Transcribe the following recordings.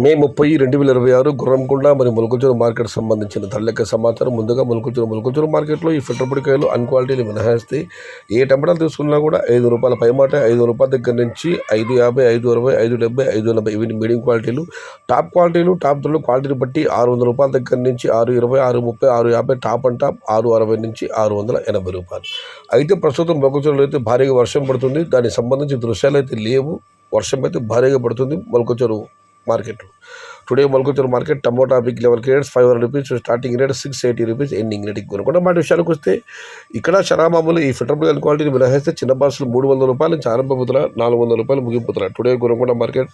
మే 30, 2026 గుర్రంకొండ మరియు మొలకల్చూరు మార్కెట్ సంబంధించిన ధరలెక్క సమాచారం. ముందుగా మొలకల్చూరు మార్కెట్లో ఈ ఫిల్టర్ పొడికాయలు అన్క్వాలిటీలు మినహాయిస్తే ఏ టమాటాలు తీసుకున్నా కూడా ₹5 పైమాట, ₹5 దగ్గర నుంచి ₹5.50, ₹5.60, ₹5.70, ₹5.80 ఇవి మీడియం క్వాలిటీలు. టాప్ క్వాలిటీలు టాప్ ధరలు క్వాలిటీని బట్టి ₹600 దగ్గర నుంచి ₹6.20, ₹6.30, ₹6.50 టాప్ అండ్ టాప్ ₹6.60 నుంచి ₹680. అయితే ప్రస్తుతం మొలకల్చూరులో అయితే భారీగా వర్షం పడుతుంది. దానికి సంబంధించి దృశ్యాలు అయితే లేవు. వర్షం అయితే భారీగా పడుతుంది మొలకల్చూరు మార్కెట్లో. Today Molakalchuru market tomato big level grades ₹500 starting rate, ₹680 ending rate. కొనుక్కుంటే మాట విషయానికి వస్తే ఇక్కడ మామూలు ఈ ఫిల్టర్ పొడి క్వాలిటీని మినహాయిస్తే చిన్న బాక్సులు ₹300 నుంచి ఆరంభ ధర, ₹400 ముగింపు ధర. టుడే కొనుక్కుంట మార్కెట్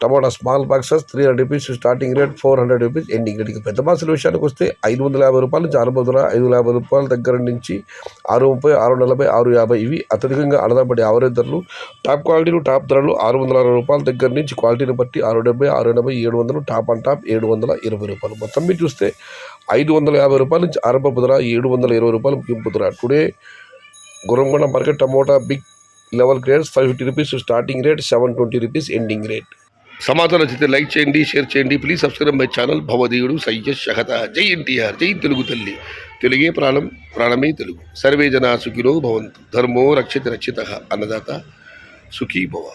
టమాటా small boxes ₹300 starting rate, ₹400 ending rate. పెద్ద బాక్సుల విషయానికి వస్తే ₹550 నుంచి ఆరంభ ధర, ₹550 దగ్గర నుంచి ₹630, ₹640, ₹650 ఇవి అత్యధికంగా అడదబడి యావరేజ్ ధరలు. టాప్ క్వాలిటీలు టాప్ ధరలు ₹660 దగ్గర నుంచి క్వాలిటీని బట్టి ₹670, ₹680, ₹700 టాప్ అండ్ టాప్ ₹720. మొత్తం మీరు చూస్తే ₹550 నుంచి ఆరంభ ధర, ₹720 ముగింపు ధర. Today Gurramkonda market tomato big level grades ₹550 starting rate, ₹720 ending rate. సమాచారం నచ్చితే లైక్ చేయండి, షేర్ చేయండి. Please subscribe my channel. భవదీయుడు సయ్యద్ షహత. జై ఎన్టీఆర్, జై తెలుగు తల్లి. తెలుగే ప్రాణం, ప్రాణమే తెలుగు. సర్వే జనా సుఖినో భవంతు. ధర్మో రక్షిత రక్షితః. అన్నదాత సుఖీ భవ.